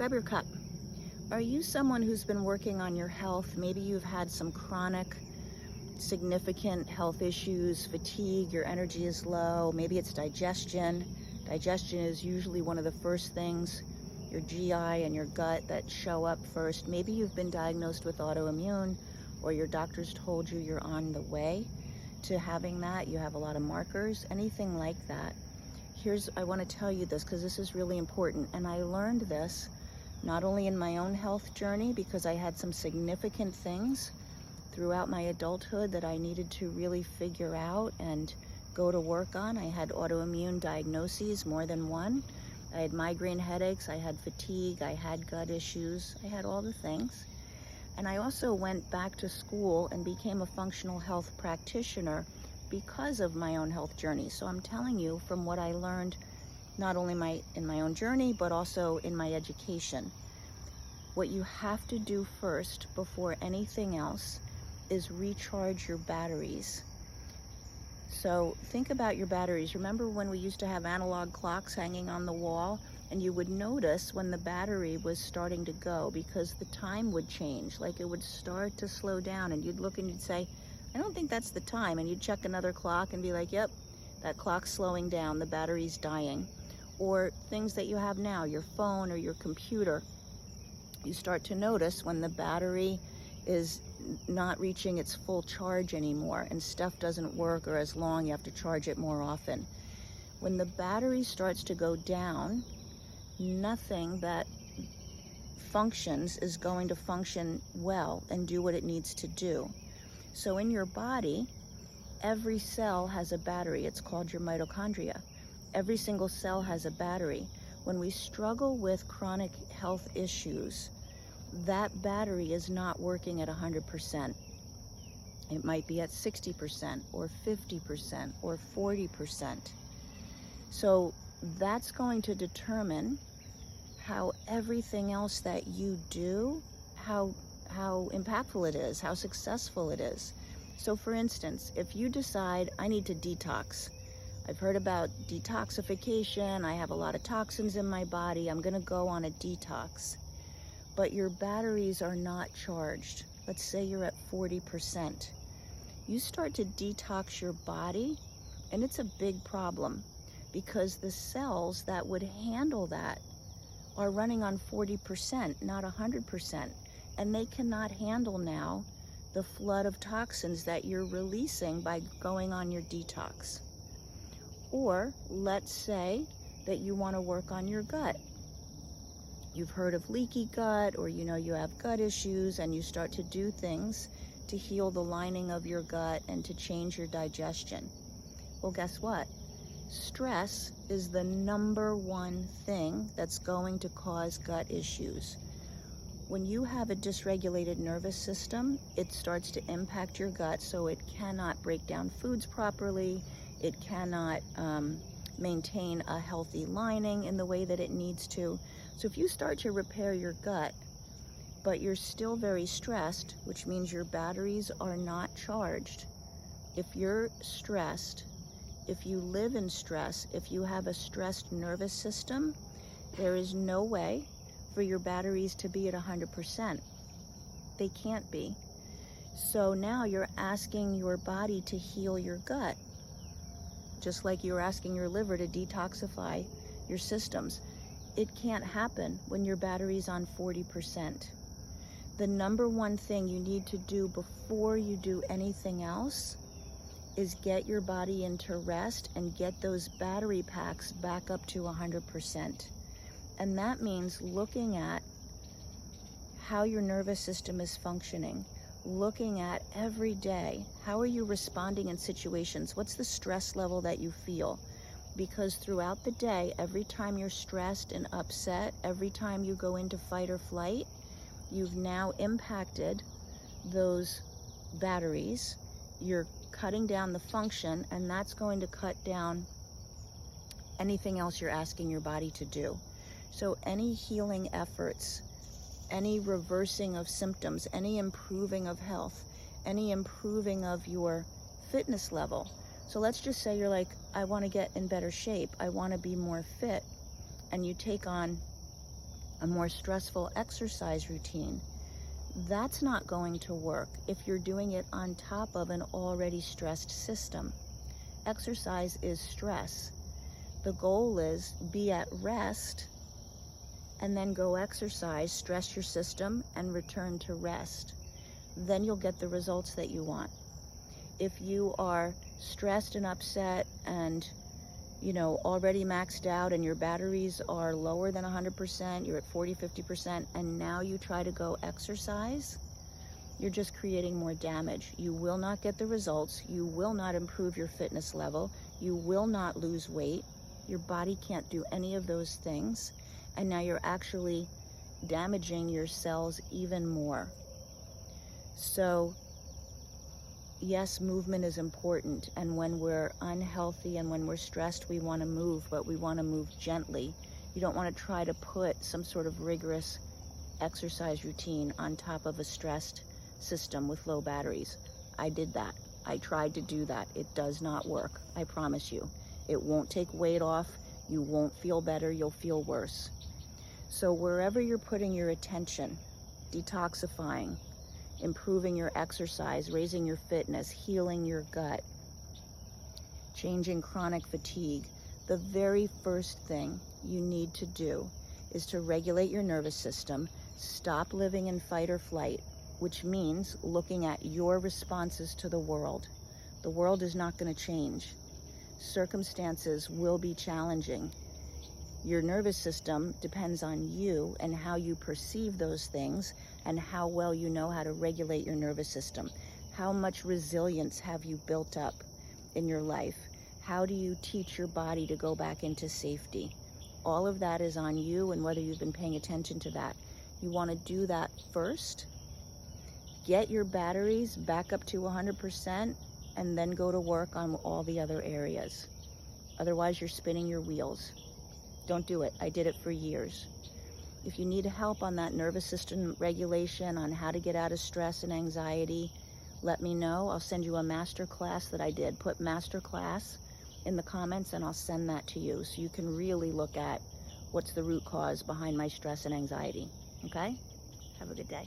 Grab your cup. Are you someone who's been working on your health? Maybe you've had some chronic, significant health issues, fatigue, your energy is low, maybe it's digestion. Digestion is usually one of the first things, your GI and your gut, that show up first. Maybe you've been diagnosed with autoimmune, or your doctor's told you you're on the way to having that. You have a lot of markers, anything like that. I want to tell you this because this is really important. And I learned this not only in my own health journey, because I had some significant things throughout my adulthood that I needed to really figure out and go to work on. I had autoimmune diagnoses, more than one. I had migraine headaches, I had fatigue, I had gut issues, I had all the things. And I also went back to school and became a functional health practitioner because of my own health journey. So I'm telling you from what I learned, not only in my own journey, but also in my education. What you have to do first before anything else is recharge your batteries. So think about your batteries. Remember when we used to have analog clocks hanging on the wall, and you would notice when the battery was starting to go because the time would change, like it would start to slow down, and you'd look and you'd say, I don't think that's the time, and you'd check another clock and be like, yep, that clock's slowing down, the battery's dying. Or things that you have now, your phone or your computer, you start to notice when the battery is not reaching its full charge anymore and stuff doesn't work, or as long, you have to charge it more often. When the battery starts to go down, nothing that functions is going to function well and do what it needs to do. So in your body, every cell has a battery. It's called your mitochondria. Every single cell has a battery. When we struggle with chronic health issues, that battery is not working at 100%. It might be at 60% or 50% or 40%. So that's going to determine how everything else that you do, how impactful it is, how successful it is. So for instance, if you decide, I need to detox. I've heard about detoxification, I have a lot of toxins in my body, I'm gonna go on a detox. But your batteries are not charged. Let's say you're at 40%. You start to detox your body, and it's a big problem because the cells that would handle that are running on 40%, not 100%. And they cannot handle now the flood of toxins that you're releasing by going on your detox. Or let's say that you want to work on your gut. You've heard of leaky gut, or you know you have gut issues, and you start to do things to heal the lining of your gut and to change your digestion. Well, guess what? Stress is the number one thing that's going to cause gut issues. When you have a dysregulated nervous system, it starts to impact your gut, so it cannot break down foods properly, it cannot maintain a healthy lining in the way that it needs to. So if you start to repair your gut, but you're still very stressed, which means your batteries are not charged. If you're stressed, if you live in stress, if you have a stressed nervous system, there is no way for your batteries to be at 100%. They can't be. So now you're asking your body to heal your gut, just like you're asking your liver to detoxify your systems. It can't happen when your battery's on 40%. The number one thing you need to do before you do anything else is get your body into rest and get those battery packs back up to 100%. And that means looking at how your nervous system is functioning, looking at every day, how are you responding in situations? What's the stress level that you feel? Because throughout the day, every time you're stressed and upset, every time you go into fight or flight, you've now impacted those batteries. You're cutting down the function, and that's going to cut down anything else you're asking your body to do. So any healing efforts, any reversing of symptoms, any improving of health, any improving of your fitness level. So let's just say you're like, I want to get in better shape, I want to be more fit, and you take on a more stressful exercise routine, that's not going to work if you're doing it on top of an already stressed system. Exercise is stress. The goal is be at rest and then go exercise, stress your system, and return to rest. Then you'll get the results that you want. If you are stressed and upset and already maxed out and your batteries are lower than 100%, you're at 40, 50%, and now you try to go exercise, you're just creating more damage. You will not get the results. You will not improve your fitness level. You will not lose weight. Your body can't do any of those things. And now you're actually damaging your cells even more. So yes, movement is important, and when we're unhealthy and when we're stressed, we want to move, but we want to move gently. You don't want to try to put some sort of rigorous exercise routine on top of a stressed system with low batteries. I did that. I tried to do that. It does not work. I promise you. It won't take weight off. You won't feel better. You'll feel worse. So wherever you're putting your attention, detoxifying, improving your exercise, raising your fitness, healing your gut, changing chronic fatigue, the very first thing you need to do is to regulate your nervous system, stop living in fight or flight, which means looking at your responses to the world. The world is not going to change. Circumstances will be challenging. Your nervous system depends on you and how you perceive those things and how well you know how to regulate your nervous system. How much resilience have you built up in your life? How do you teach your body to go back into safety? All of that is on you and whether you've been paying attention to that. You want to do that first. Get your batteries back up to 100% and then go to work on all the other areas. Otherwise, you're spinning your wheels. Don't do it. I did it for years. If you need help on that nervous system regulation, on how to get out of stress and anxiety, let me know. I'll send you a master class that I did. Put master class in the comments and I'll send that to you so you can really look at what's the root cause behind my stress and anxiety. Okay? Have a good day.